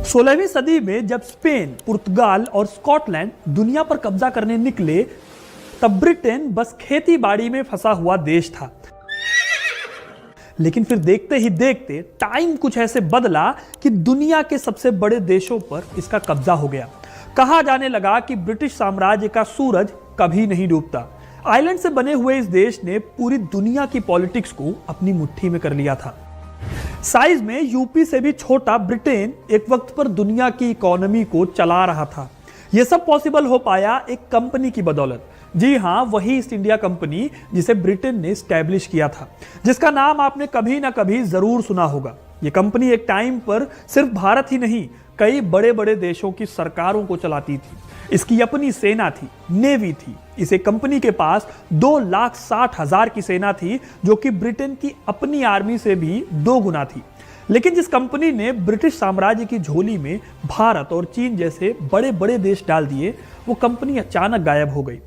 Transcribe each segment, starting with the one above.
16वीं सदी में जब स्पेन, पुर्तगाल और स्कॉटलैंड दुनिया पर कब्जा करने निकले, तब ब्रिटेन बस खेती बाड़ी में फंसा हुआ देश था। लेकिन फिर देखते ही देखते टाइम कुछ ऐसे बदला कि दुनिया के सबसे बड़े देशों पर इसका कब्जा हो गया। कहा जाने लगा कि ब्रिटिश साम्राज्य का सूरज कभी नहीं डूबता। आइलैंड से बने हुए इस देश ने पूरी दुनिया की पॉलिटिक्स को अपनी मुट्ठी में कर लिया था। साइज में यूपी से भी छोटा ब्रिटेन एक वक्त पर दुनिया की इकोनॉमी को चला रहा था। यह सब पॉसिबल हो पाया एक कंपनी की बदौलत। जी हां, वही ईस्ट इंडिया कंपनी जिसे ब्रिटेन ने स्टैब्लिश किया था, जिसका नाम आपने कभी ना कभी जरूर सुना होगा। यह कंपनी एक टाइम पर सिर्फ भारत ही नहीं, कई बड़े बड़े देशों की सरकारों को चलाती थी। इसकी अपनी सेना थी, नेवी थी। इसे कंपनी के पास 2,60,000 की सेना थी, जो कि ब्रिटेन की अपनी आर्मी से भी 2 गुना थी। लेकिन जिस कंपनी ने ब्रिटिश साम्राज्य की झोली में भारत और चीन जैसे बड़े बड़े देश डाल दिए, वो कंपनी अचानक गायब हो गई।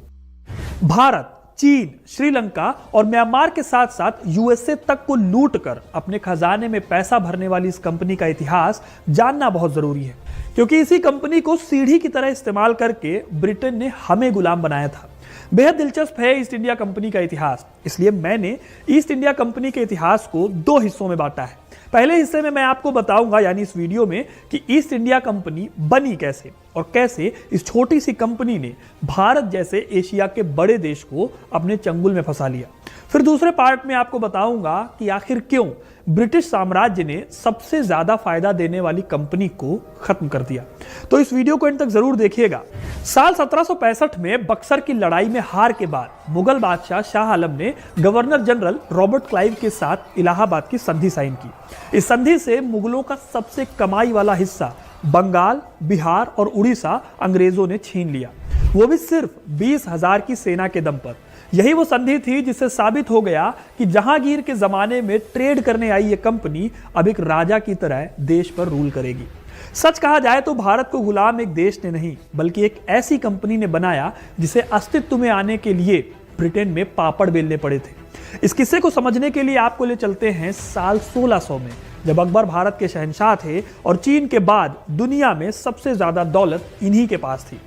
भारत, चीन, श्रीलंका और म्यांमार के साथ साथ यूएसए तक को लूट कर अपने खजाने में पैसा भरने वाली इस कंपनी का इतिहास जानना बहुत जरूरी है, क्योंकि इसी कंपनी को सीढ़ी की तरह इस्तेमाल करके ब्रिटेन ने हमें गुलाम बनाया था। बेहद दिलचस्प है ईस्ट इंडिया कंपनी का इतिहास, इसलिए मैंने ईस्ट इंडिया कंपनी के इतिहास को 2 हिस्सों में बांटा है। पहले हिस्से में मैं आपको बताऊंगा, यानी इस वीडियो में, कि ईस्ट इंडिया कंपनी बनी कैसे और कैसे इस छोटी सी कंपनी ने भारत जैसे एशिया के बड़े देश को अपने चंगुल में फंसा लिया। फिर दूसरे पार्ट में आपको बताऊंगा कि आखिर क्यों ब्रिटिश साम्राज्य ने सबसे ज्यादा फायदा देने वाली कंपनी को खत्म कर दिया। तो इस वीडियो को अंत तक जरूर देखिएगा। साल 1765 में बक्सर की लड़ाई में हार के बाद मुगल बादशाह शाह आलम ने गवर्नर जनरल रॉबर्ट क्लाइव के साथ इलाहाबाद की संधि साइन की। इस संधि से मुगलों का सबसे कमाई वाला हिस्सा बंगाल, बिहार और उड़ीसा अंग्रेजों ने छीन लिया, वो भी सिर्फ 20,000 की सेना के दम पर। यही वो संधि थी जिससे साबित हो गया कि जहांगीर के जमाने में ट्रेड करने आई ये कंपनी अब एक राजा की तरह देश पर रूल करेगी। सच कहा जाए तो भारत को गुलाम एक देश ने नहीं, बल्कि एक ऐसी कंपनी ने बनाया जिसे अस्तित्व में आने के लिए ब्रिटेन में पापड़ बेलने पड़े थे। इस किस्से को समझने के लिए आपको ले चलते हैं साल 1600 में, जब अकबर भारत के शहंशाह थे और चीन के बाद दुनिया में सबसे ज्यादा दौलत इन्हीं के पास थी।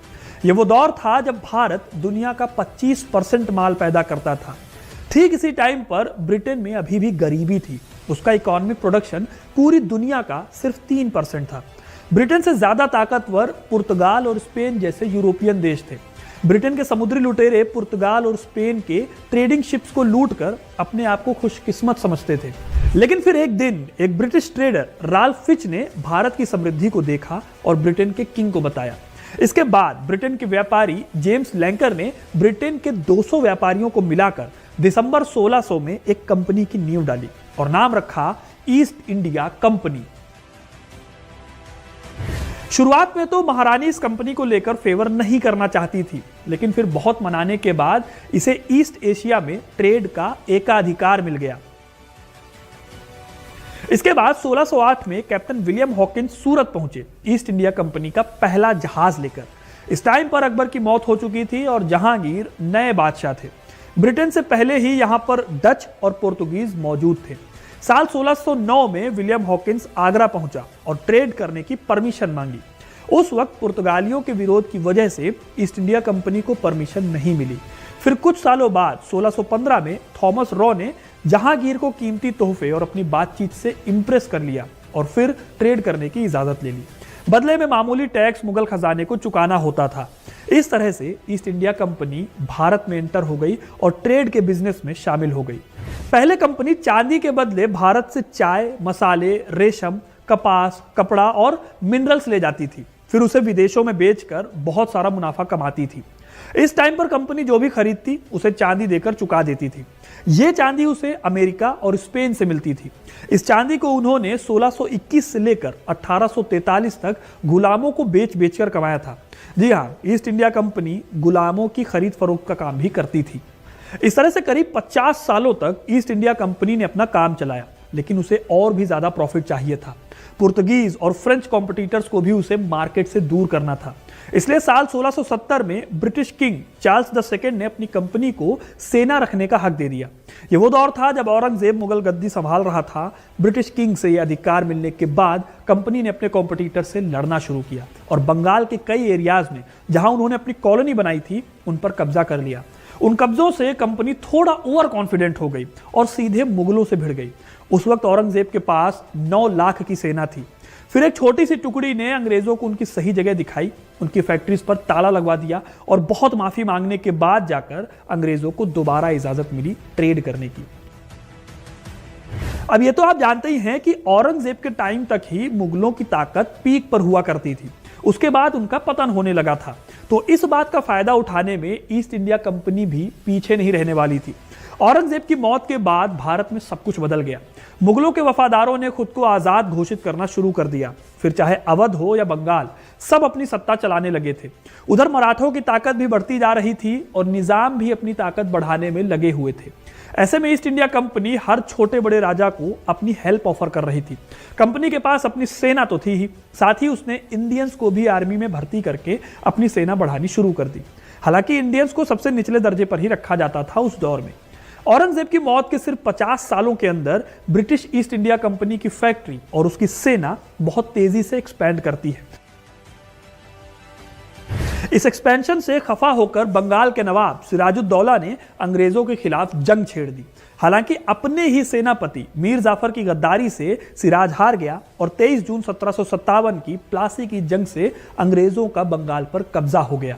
यह वो दौर था जब भारत दुनिया का 25% माल पैदा करता था। ठीक इसी टाइम पर ब्रिटेन में अभी भी गरीबी थी। उसका इकोनॉमिक प्रोडक्शन पूरी दुनिया का सिर्फ 3% था। ब्रिटेन से ज्यादा ताकतवर पुर्तगाल और स्पेन जैसे यूरोपियन देश थे। ब्रिटेन के समुद्री लुटेरे पुर्तगाल और स्पेन के ट्रेडिंग शिप्स को लूटकर अपने आप को खुशकिस्मत समझते थे। लेकिन फिर एक दिन एक ब्रिटिश ट्रेडर राल्फ फिच ने भारत की समृद्धि को देखा और ब्रिटेन के किंग को बताया। इसके बाद ब्रिटेन के व्यापारी जेम्स लैंकर ने ब्रिटेन के 200 व्यापारियों को मिलाकर दिसंबर 1600 में एक कंपनी की नींव डाली और नाम रखा ईस्ट इंडिया कंपनी। शुरुआत में तो महारानी इस कंपनी को लेकर फेवर नहीं करना चाहती थी, लेकिन फिर बहुत मनाने के बाद इसे ईस्ट एशिया में ट्रेड का एकाधिकार मिल गया। इसके बाद 1608 में कैप्टन विलियम हॉकिंस सूरत पहुंचे ईस्ट इंडिया कंपनी का पहला जहाज लेकर। इस टाइम पर अकबर की मौत हो चुकी थी और जहांगीर नए बादशाह थे। ब्रिटेन से पहले ही यहां पर डच और पोर्तुगीज मौजूद थे। साल 1609 में विलियम हॉकिंस आगरा पहुंचा और ट्रेड करने की परमिशन मांगी। उस वक्त पुर्तगालियों के विरोध की वजह से ईस्ट इंडिया कंपनी को परमिशन नहीं मिली। फिर कुछ सालों बाद 1615 में थॉमस रॉ ने जहांगीर को कीमती तोहफे और अपनी बातचीत से इंप्रेस कर लिया और फिर ट्रेड करने की इजाजत ले ली। बदले में मामूली टैक्स मुगल खजाने को चुकाना होता था। इस तरह से ईस्ट इंडिया कंपनी भारत में एंटर हो गई और ट्रेड के बिजनेस में शामिल हो गई। पहले कंपनी चांदी के बदले भारत से चाय, मसाले, रेशम, कपास, कपड़ा और मिनरल्स ले जाती थी। फिर उसे विदेशों में बेचकर बहुत सारा मुनाफा कमाती थी। इस टाइम पर कंपनी जो भी खरीदती उसे चांदी देकर चुका देती थी। ये चांदी उसे अमेरिका और स्पेन से मिलती थी। इस चांदी को उन्होंने 1621 से लेकर 1843 तक गुलामों को बेच बेचकर कमाया था। जी हाँ, ईस्ट इंडिया कंपनी गुलामों की खरीद फरोख्त का काम भी करती थी। इस तरह से करीब 50 सालों तक ईस्ट इंडिया कंपनी ने अपना काम चलाया, लेकिन उसे और भी ज्यादा प्रॉफिट चाहिए था। पुर्तगीज और फ्रेंच कॉम्पिटिटर्स को भी उसे मार्केट से दूर करना था। इसलिए साल 1670 में British king Charles the second ने अपनी कंपनी को सेना रखने का हक दे दिया। ये वो दौर था जब औरंगजेब मुगल गद्दी संभाल रहा था। ब्रिटिश किंग से यह अधिकार मिलने के बाद कंपनी ने अपने कॉम्पिटिटर से लड़ना शुरू किया और बंगाल के कई एरियाज में जहां उन्होंने अपनी कॉलोनी बनाई थी उन पर कब्जा कर लिया। उन कब्जों से कंपनी थोड़ा ओवर कॉन्फिडेंट हो गई और सीधे मुगलों से भिड़ गई। उस वक्त औरंगजेब के पास 9 लाख की सेना थी। फिर एक छोटी सी टुकड़ी ने अंग्रेजों को उनकी सही जगह दिखाई, उनकी फैक्ट्रीज पर ताला लगवा दिया और बहुत माफी मांगने के बाद जाकर अंग्रेजों को दोबारा इजाजत मिली ट्रेड करने की। अब ये तो आप जानते ही हैं कि औरंगजेब के टाइम तक ही मुगलों की ताकत पीक पर हुआ करती थी, उसके बाद उनका पतन होने लगा था। तो इस बात का फायदा उठाने में ईस्ट इंडिया कंपनी भी पीछे नहीं रहने वाली थी। औरंगजेब की मौत के बाद भारत में सब कुछ बदल गया। मुगलों के वफादारों ने खुद को आजाद घोषित करना शुरू कर दिया। फिर चाहे अवध हो या बंगाल, सब अपनी सत्ता चलाने लगे थे। उधर मराठों की ताकत भी बढ़ती जा रही थी और निजाम भी अपनी ताकत बढ़ाने में लगे हुए थे। ऐसे में ईस्ट इंडिया कंपनी हर छोटे बड़े राजा को अपनी हेल्प ऑफर कर रही थी। कंपनी के पास अपनी सेना तो थी ही, साथ ही उसने इंडियंस को भी आर्मी में भर्ती करके अपनी सेना बढ़ानी शुरू कर दी। हालांकि इंडियंस को सबसे निचले दर्जे पर ही रखा जाता था उस दौर में। औरंगजेब की मौत के सिर्फ 50 सालों के अंदर ब्रिटिश ईस्ट इंडिया कंपनी की फैक्ट्री और उसकी सेना बहुत तेजी से एक्सपैंड करती है। इस एक्सपेंशन से खफा होकर बंगाल के नवाब सिराजुद्दौला ने अंग्रेजों के खिलाफ जंग छेड़ दी। हालांकि अपने ही सेनापति मीर जाफर की गद्दारी से सिराज हार गया और 23 जून 1757 की प्लासी की जंग से अंग्रेजों का बंगाल पर कब्जा हो गया।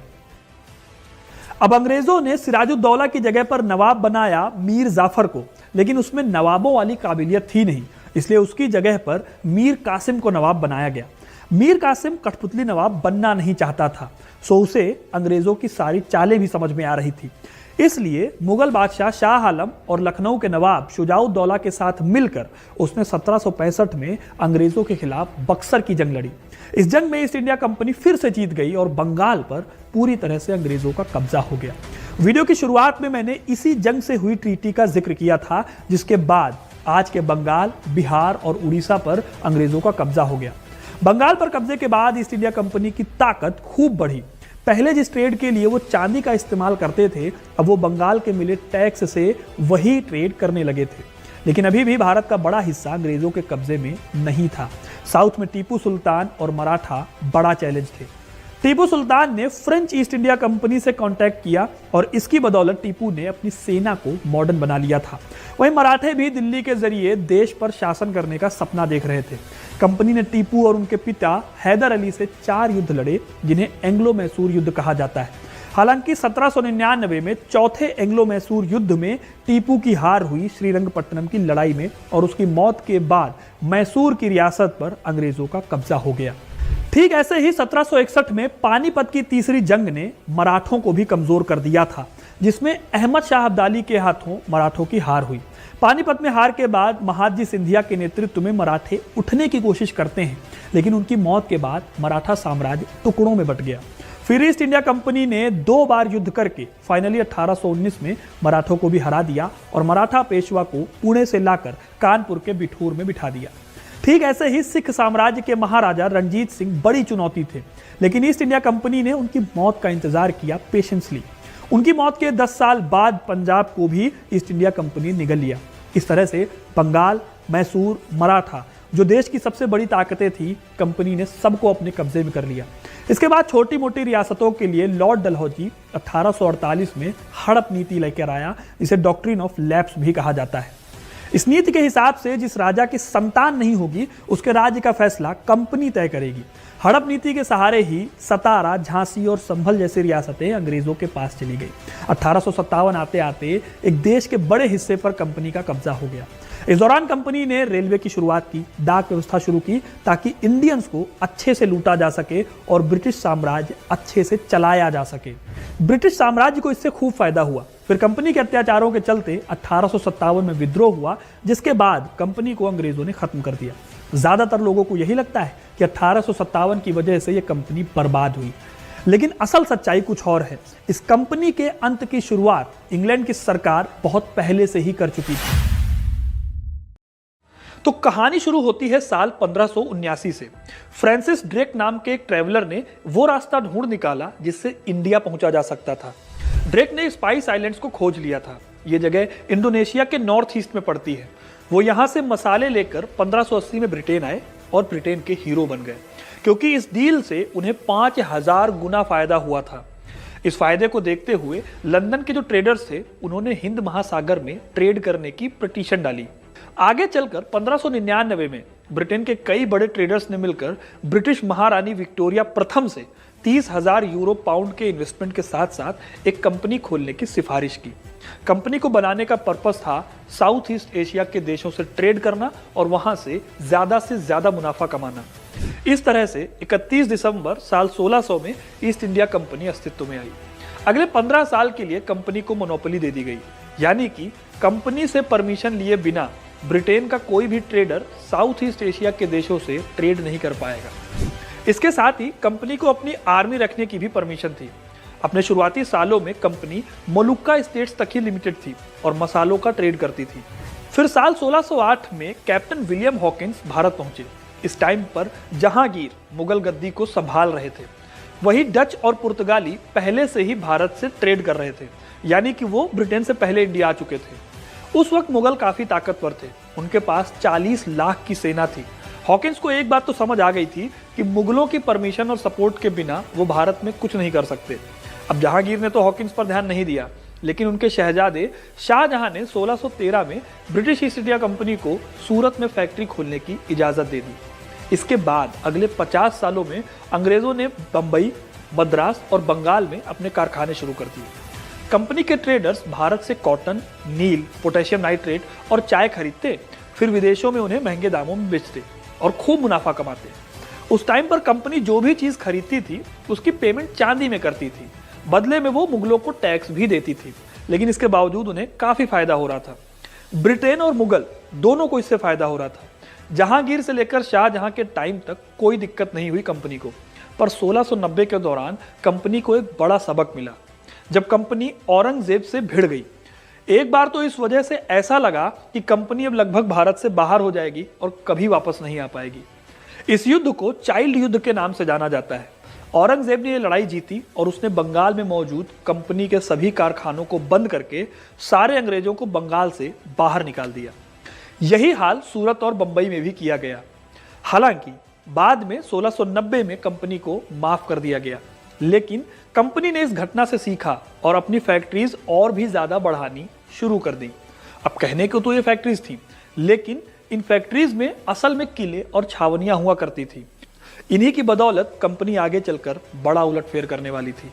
अब अंग्रेजों ने सिराजुद्दौला की जगह पर नवाब बनाया मीर जाफर को, लेकिन उसमें नवाबों वाली काबिलियत थी नहीं, इसलिए उसकी जगह पर मीर कासिम को नवाब बनाया गया। मीर कासिम कठपुतली नवाब बनना नहीं चाहता था, सो उसे अंग्रेजों की सारी चालें भी समझ में आ रही थी। इसलिए मुगल बादशाह शाह आलम और लखनऊ के नवाब शुजाउद्दौला के साथ मिलकर उसने 1765 में अंग्रेजों के खिलाफ बक्सर की जंग लड़ी। इस जंग में ईस्ट इंडिया कंपनी फिर से जीत गई और बंगाल पर पूरी तरह से अंग्रेजों का कब्जा हो गया। वीडियो की शुरुआत में मैंने इसी जंग से हुई ट्रीटी का जिक्र किया था, जिसके बाद आज के बंगाल, बिहार और उड़ीसा पर अंग्रेजों का कब्जा हो गया। बंगाल पर कब्जे के बाद ईस्ट इंडिया कंपनी की ताकत खूब बढ़ी। पहले जिस ट्रेड के लिए वो चांदी का इस्तेमाल करते थे, अब वो बंगाल के मिले टैक्स से वही ट्रेड करने लगे थे। लेकिन अभी भी भारत का बड़ा हिस्सा अंग्रेजों के कब्जे में नहीं था। साउथ में टीपू सुल्तान और मराठा बड़ा चैलेंज थे। टीपू सुल्तान ने फ्रेंच ईस्ट इंडिया कंपनी से कांटेक्ट किया और इसकी बदौलत टीपू ने अपनी सेना को मॉडर्न बना लिया था। वहीं मराठे भी दिल्ली के जरिए देश पर शासन करने का सपना देख रहे थे। कंपनी ने टीपू और उनके पिता हैदर अली से 4 युद्ध लड़े, जिन्हें एंग्लो मैसूर युद्ध कहा जाता है। हालांकि 1799 में चौथे एंग्लो मैसूर युद्ध में टीपू की हार हुई श्रीरंगपट्टनम की लड़ाई में और उसकी मौत के बाद मैसूर की रियासत पर अंग्रेजों का कब्जा हो गया। ठीक ऐसे ही 1761 में पानीपत की तीसरी जंग ने मराठों को भी कमजोर कर दिया था, जिसमें अहमद शाह अब्दाली के हाथों मराठों की हार हुई। पानीपत में हार के बाद महादजी सिंधिया के नेतृत्व में मराठे उठने की कोशिश करते हैं, लेकिन उनकी मौत के बाद मराठा साम्राज्य टुकड़ों में बंट गया। फिर ईस्ट इंडिया कंपनी ने 2 बार युद्ध करके फाइनली 1819 में मराठों को भी हरा दिया और मराठा पेशवा को पुणे से लाकर कानपुर के बिठूर में बिठा दिया। ठीक ऐसे ही सिख साम्राज्य के महाराजा रणजीत सिंह बड़ी चुनौती थे, लेकिन ईस्ट इंडिया कंपनी ने उनकी मौत का इंतजार किया पेशेंसली। उनकी मौत के 10 साल बाद पंजाब को भी ईस्ट इंडिया कंपनी निगल लिया। इस तरह से बंगाल, मैसूर, मराठा, जो देश की सबसे बड़ी ताकतें थी, कंपनी ने सबको अपने कब्जे में कर लिया। इसके बाद छोटी मोटी रियासतों के लिए लॉर्ड डलहौजी 1848 में हड़प नीति लेकर आया, जिसे डॉक्ट्रिन ऑफ लैप्स भी कहा जाता है। इस नीति के हिसाब से जिस राजा की संतान नहीं होगी, उसके राज्य का फैसला कंपनी तय करेगी। हड़प नीति के सहारे ही सतारा, झांसी और संभल जैसी रियासतें अंग्रेजों के पास चली गई। 1857 आते आते एक देश के बड़े हिस्से पर कंपनी का कब्जा हो गया। इस दौरान कंपनी ने रेलवे की शुरुआत की, डाक व्यवस्था शुरू की, ताकि इंडियंस को अच्छे से लूटा जा सके और ब्रिटिश साम्राज्य अच्छे से चलाया जा सके। ब्रिटिश साम्राज्य को इससे खूब फायदा हुआ। फिर कंपनी के अत्याचारों के चलते 1857 में विद्रोह हुआ, जिसके बाद कंपनी को अंग्रेजों ने खत्म कर दिया। ज्यादातर लोगों को यही लगता है कि 1857 की वजह से यह कंपनी बर्बाद हुई, लेकिन असल सच्चाई कुछ और है। इस कंपनी के अंत की शुरुआत इंग्लैंड की सरकार बहुत पहले से ही कर चुकी थी। तो कहानी शुरू होती है साल 1579 से। फ्रांसिस ड्रेक नाम के एक ट्रेवलर ने वो रास्ता ढूंढ निकाला जिससे इंडिया पहुंचा जा सकता था। ड्रेक ने स्पाइस आइलैंड्स को खोज लिया था। ये जगह इंडोनेशिया के नॉर्थ ईस्ट में पड़ती है। वो यहाँ से मसाले लेकर 1580 में ब्रिटेन आए और ब्रिटेन के हीरो बन गए, क्योंकि इस डील से उन्हें 5000 गुना फायदा हुआ था। इस फायदे को देखते हुए लंदन के जो ट्रेडर्स थे उन्होंने हिंद महासागर में ट्रेड करने की पिटीशन डाली। आगे चलकर 1599 में ब्रिटेन के कई बड़े ट्रेडर्स ने मिलकर ब्रिटिश महारानी विक्टोरिया प्रथम से 30,000 यूरो पाउंड के इन्वेस्टमेंट के साथ साथ एक कंपनी खोलने की सिफारिश की। कंपनी को बनाने का पर्पस था साउथ ईस्ट एशिया के देशों से ट्रेड करना और वहां से ज्यादा मुनाफा कमाना। इस तरह से 31 दिसंबर साल 1600 में ईस्ट इंडिया कंपनी अस्तित्व में आई। अगले 15 साल के लिए कंपनी को मोनोपोली दे दी गई, यानी कि कंपनी से परमिशन लिए बिना ब्रिटेन का कोई भी ट्रेडर साउथ ईस्ट एशिया के देशों से ट्रेड नहीं कर पाएगा। इसके साथ ही कंपनी को अपनी आर्मी रखने की भी परमिशन थी। अपने शुरुआती सालों में कंपनी मोलुक्का स्टेट्स तक ही लिमिटेड थी और मसालों का ट्रेड करती थी। फिर साल 1608 में कैप्टन विलियम हॉकिंस भारत पहुंचे। इस टाइम पर जहांगीर मुगल गद्दी को संभाल रहे थे। वही डच और पुर्तगाली पहले से ही भारत से ट्रेड कर रहे थे, यानी कि वो ब्रिटेन से पहले इंडिया आ चुके थे। उस वक्त मुगल काफी ताकतवर थे। उनके पास 40 लाख की सेना थी। हॉकिंस को एक बात तो समझ आ गई थी कि मुगलों की परमिशन और सपोर्ट के बिना वो भारत में कुछ नहीं कर सकते। अब जहांगीर ने तो हॉकिंस पर ध्यान नहीं दिया, लेकिन उनके शहजादे शाहजहां ने 1613 में ब्रिटिश ईस्ट इंडिया कंपनी को सूरत में फैक्ट्री खोलने की इजाजत दे दी। इसके बाद अगले 50 सालों में अंग्रेजों ने बंबई, मद्रास और बंगाल में अपने कारखाने शुरू कर दिए। कंपनी के ट्रेडर्स भारत से कॉटन, नील, पोटेशियम नाइट्रेट और चाय खरीदते, फिर विदेशों में उन्हें महंगे दामों में बेचते और खूब मुनाफा कमाते। उस टाइम पर कंपनी जो भी चीज खरीदती थी उसकी पेमेंट चांदी में करती थी। बदले में वो मुगलों को टैक्स भी देती थी, लेकिन इसके बावजूद उन्हें काफी फायदा हो रहा था। ब्रिटेन और मुगल दोनों को इससे फायदा हो रहा था। जहांगीर से लेकर शाहजहां के टाइम तक कोई दिक्कत नहीं हुई कंपनी को, पर 1690 के दौरान कंपनी को एक बड़ा सबक मिला, जब कंपनी औरंगजेब से भिड़ गई। एक बार तो इस वजह से ऐसा लगा कि कंपनी अब लगभग भारत से बाहर हो जाएगी और कभी वापस नहीं आ पाएगी। इस युद्ध को चाइल्ड युद्ध के नाम से जाना जाता है। औरंगजेब ने यह लड़ाई जीती और उसने बंगाल में मौजूद कंपनी के सभी कारखानों को बंद करके सारे अंग्रेजों को बंगाल से बाहर निकाल दिया। यही हाल सूरत और बंबई में भी किया गया। हालांकि बाद में 1690 में कंपनी को माफ कर दिया गया, लेकिन कंपनी ने इस घटना से सीखा और अपनी फैक्ट्रीज और भी ज्यादा बढ़ानी शुरू कर दी। अब कहने को तो ये फैक्ट्रीज थी, लेकिन इन फैक्ट्रीज में असल में किले और छावनियां हुआ करती थी। इन्हीं की बदौलत कंपनी आगे चलकर बड़ा उलटफेर करने वाली थी।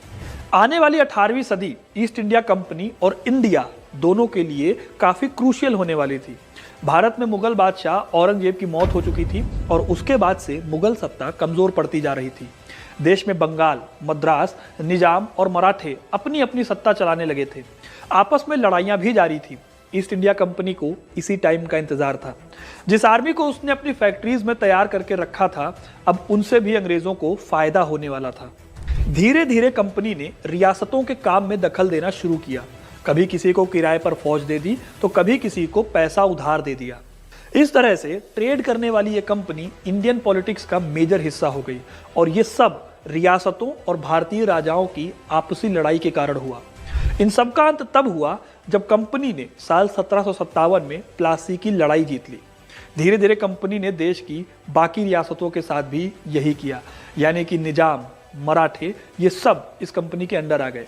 आने वाली 18वीं सदी ईस्ट इंडिया कंपनी और इंडिया दोनों के लिए काफी क्रूशियल होने वाली थी। भारत में मुगल बादशाह औरंगजेब की मौत हो चुकी थी और उसके बाद से मुगल सत्ता कमजोर पड़ती जा रही थी। देश में बंगाल, मद्रास, निजाम और मराठे अपनी अपनी सत्ता चलाने लगे थे। आपस में लड़ाइयां भी जारी थी। ईस्ट इंडिया कंपनी को इसी टाइम का इंतजार था। जिस आर्मी को उसने अपनी फैक्ट्रीज में तैयार करके रखा था, अब उनसे भी अंग्रेजों को फायदा होने वाला था। धीरे धीरे कंपनी ने रियासतों के काम में दखल देना शुरू किया। कभी किसी को किराए पर फौज दे दी तो कभी किसी को पैसा उधार दे दिया। इस तरह से ट्रेड करने वाली ये कंपनी इंडियन पॉलिटिक्स का मेजर हिस्सा हो गई और ये सब रियासतों और भारतीय राजाओं की आपसी लड़ाई के कारण हुआ। इन सब का अंत तब हुआ जब कंपनी ने साल 1757 में प्लासी की लड़ाई जीत ली। धीरे धीरे कंपनी ने देश की बाकी रियासतों के साथ भी यही किया, यानी कि निजाम, मराठे, ये सब इस कंपनी के अंडर आ गए।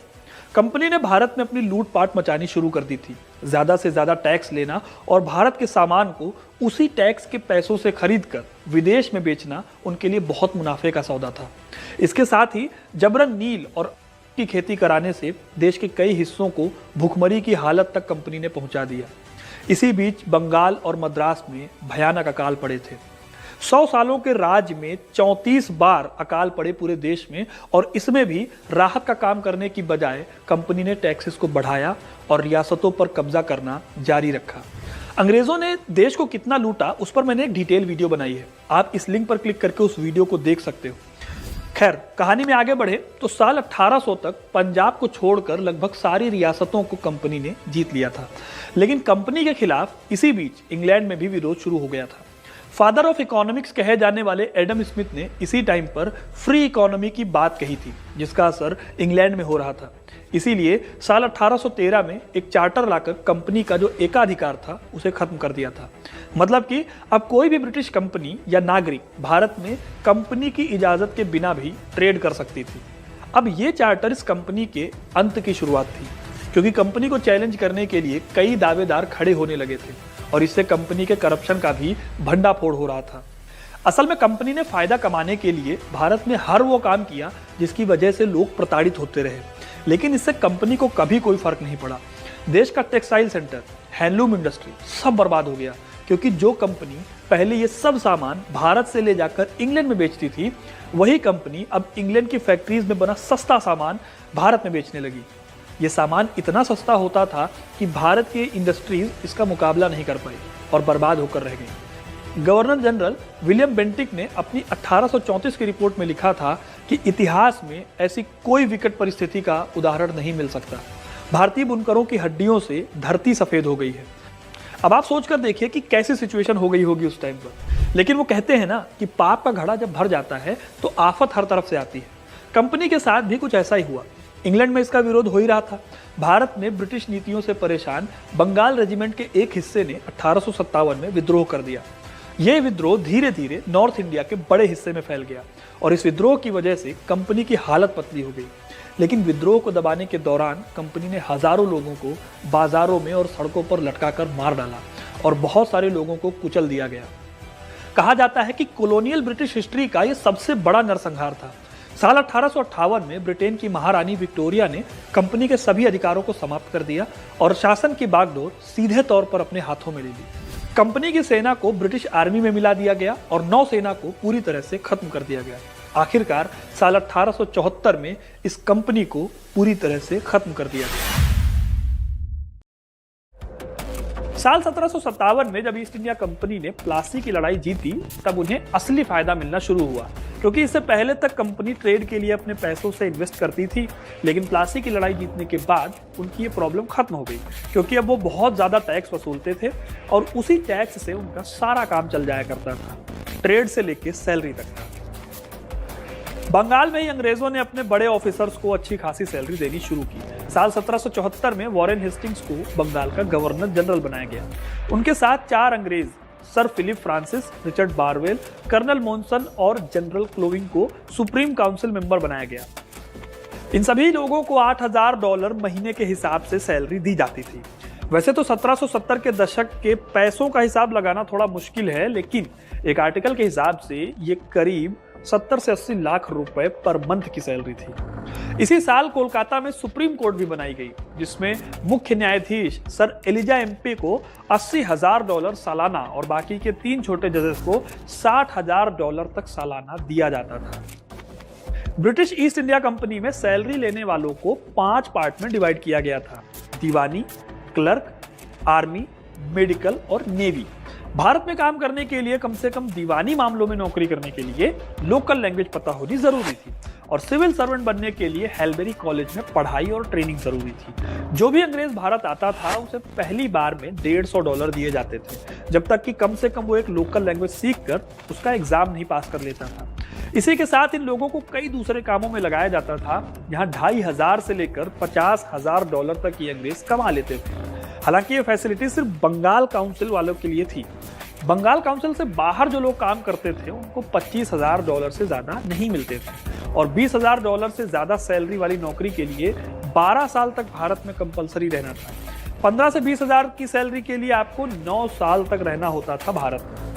कंपनी ने भारत में अपनी लूटपाट मचानी शुरू कर दी थी। ज्यादा से ज्यादा टैक्स लेना और भारत के सामान को उसी टैक्स के पैसों से खरीदकर विदेश में बेचना उनके लिए बहुत मुनाफे का सौदा था। इसके साथ ही जबरन नील और की खेती कराने से देश के कई हिस्सों को भूखमरी की हालत तक कंपनी ने पहुंचा दिया। इसी बीच बंगाल और मद्रास में भयानक अकाल पड़े थे। 100 सालों के राज में 34 बार अकाल पड़े पूरे देश में, और इसमें भी राहत का काम करने की बजाय कंपनी ने टैक्सेस को बढ़ाया और रियासतों पर कब्जा करना जारी रखा। अंग्रेजों ने देश को कितना लूटा उस पर मैंने एक डिटेल वीडियो बनाई है, आप इस लिंक पर क्लिक करके उस वीडियो को देख सकते हो। खैर, कहानी में आगे बढ़े तो साल 1800 तक पंजाब को छोड़कर लगभग सारी रियासतों को कंपनी ने जीत लिया था, लेकिन कंपनी के खिलाफ इसी बीच इंग्लैंड में भी विरोध शुरू हो गया था। फादर ऑफ इकोनॉमिक्स कहे जाने वाले एडम स्मिथ ने इसी टाइम पर फ्री इकोनॉमी की बात कही थी, जिसका असर इंग्लैंड में हो रहा था। इसीलिए साल 1813 में एक चार्टर लाकर कंपनी का जो एकाधिकार था उसे खत्म कर दिया था। मतलब कि अब कोई भी ब्रिटिश कंपनी या नागरिक भारत में कंपनी की इजाजत के बिना भी ट्रेड कर सकती थी। अब ये चार्टर इस कंपनी के अंत की शुरुआत थी, क्योंकि कंपनी को चैलेंज करने के लिए कई दावेदार खड़े होने लगे थे और इससे कंपनी के करप्शन का भी भंडाफोड़ हो रहा था। असल में कंपनी ने फायदा कमाने के लिए भारत में हर वो काम किया जिसकी वजह से लोग प्रताड़ित होते रहे, लेकिन इससे कंपनी को कभी कोई फर्क नहीं पड़ा। देश का टेक्सटाइल सेंटर, हैंडलूम इंडस्ट्री सब बर्बाद हो गया, क्योंकि जो कंपनी पहले ये सब सामान भारत से ले जाकर इंग्लैंड में बेचती थी, वही कंपनी अब इंग्लैंड की फैक्ट्रीज में बना सस्ता सामान भारत में बेचने लगी। ये सामान इतना सस्ता होता था कि भारत की इंडस्ट्रीज इसका मुकाबला नहीं कर पाई और बर्बाद होकर रह गई। गवर्नर जनरल विलियम बेंटिक ने अपनी 1834 की रिपोर्ट में लिखा था कि इतिहास में ऐसी कोई विकट परिस्थिति का उदाहरण नहीं मिल सकता। भारतीय बुनकरों की हड्डियों से धरती सफेद हो गई है। अब आप सोचकर देखिए कि कैसी सिचुएशन हो गई होगी उस टाइम पर। लेकिन वो कहते हैं ना कि पाप का घड़ा जब भर जाता है तो आफत हर तरफ से आती है। कंपनी के साथ भी कुछ ऐसा ही हुआ। इंग्लैंड में इसका विरोध हो ही रहा था। भारत में ब्रिटिश नीतियों से परेशान बंगाल रेजिमेंट के एक हिस्से ने 1857 में विद्रोह कर दिया। यह विद्रोह धीरे धीरे नॉर्थ इंडिया के बड़े हिस्से में फैल गया और इस विद्रोह की वजह से कंपनी की हालत पतली हो गई। लेकिन विद्रोह को दबाने के दौरान कंपनी ने हजारों लोगों को बाजारों में और सड़कों पर लटकाकर मार डाला और बहुत सारे लोगों को कुचल दिया गया। कहा जाता है कि कॉलोनियल ब्रिटिश हिस्ट्री का यह सबसे बड़ा नरसंहार था। साल 1858 में ब्रिटेन की महारानी विक्टोरिया ने कंपनी के सभी अधिकारों को समाप्त कर दिया और शासन की बागडोर सीधे तौर पर अपने हाथों में ले ली। कंपनी की सेना को ब्रिटिश आर्मी में मिला दिया गया और नौसेना को पूरी तरह से खत्म कर दिया गया। आखिरकार साल 1874 में इस कंपनी को पूरी तरह से खत्म कर दिया गया। साल 1757 में जब ईस्ट इंडिया कंपनी ने प्लासी की लड़ाई जीती, तब उन्हें असली फायदा मिलना शुरू हुआ, क्योंकि इससे पहले तक कंपनी ट्रेड के लिए अपने पैसों से इन्वेस्ट करती थी। लेकिन प्लासी की लड़ाई जीतने के बाद उनकी ये प्रॉब्लम खत्म हो गई, क्योंकि अब वो बहुत ज्यादा टैक्स वसूलते थे और उसी टैक्स से उनका सारा काम चल जाया करता था, ट्रेड से लेके सैलरी तक का। बंगाल में ही अंग्रेजों ने अपने बड़े ऑफिसर्स को अच्छी खासी सैलरी देनी शुरू की। साल 1774 में वॉरेन हेस्टिंग्स को बंगाल का गवर्नर जनरल बनाया गया। उनके साथ 4 अंग्रेज, sir Philip Francis, Richard Barwell, colonel Monson और जनरल क्लोविंग को सुप्रीम काउंसिल मेंबर बनाया गया। इन सभी लोगों को $8,000 महीने के हिसाब से सैलरी दी जाती थी। वैसे तो 1770 के दशक के पैसों का हिसाब लगाना थोड़ा मुश्किल है, लेकिन एक आर्टिकल के हिसाब से ये करीब 70 से 80 लाख रुपए पर मंथ की सैलरी थी। इसी साल कोलकाता में सुप्रीम कोर्ट भी बनाई गई, जिसमें मुख्य न्यायाधीश सर एलिजा एमपी को $80,000 सालाना और बाकी के 3 छोटे जजेस को $60,000 तक सालाना दिया जाता था। ब्रिटिश ईस्ट इंडिया कंपनी में सैलरी लेने वालों को 5 पार्ट में डिवाइड किया गया था: दीवानी, क्लर्क, आर्मी, मेडिकल और नेवी। भारत में काम करने के लिए कम से कम दीवानी मामलों में नौकरी करने के लिए लोकल लैंग्वेज पता होनी जरूरी थी और सिविल सर्वेंट बनने के लिए हेल्बेरी कॉलेज में पढ़ाई और ट्रेनिंग जरूरी थी। जो भी अंग्रेज भारत आता था उसे पहली बार में $150 दिए जाते थे, जब तक कि कम से कम वो एक लोकल लैंग्वेज सीखकर उसका एग्जाम नहीं पास कर लेता था। इसी के साथ इन लोगों को कई दूसरे कामों में लगाया जाता था, जहां $2,500 से लेकर $50,000 तक ये अंग्रेज कमा लेते थे। हालांकि ये फैसिलिटी सिर्फ बंगाल काउंसिल वालों के लिए थी। बंगाल काउंसिल से बाहर जो लोग काम करते थे उनको $25,000 से ज्यादा नहीं मिलते थे और $20,000 से ज्यादा सैलरी वाली नौकरी के लिए 12 साल तक भारत में कंपलसरी रहना था। 15 से 20,000 की सैलरी के लिए आपको 9 साल तक रहना होता था भारत में।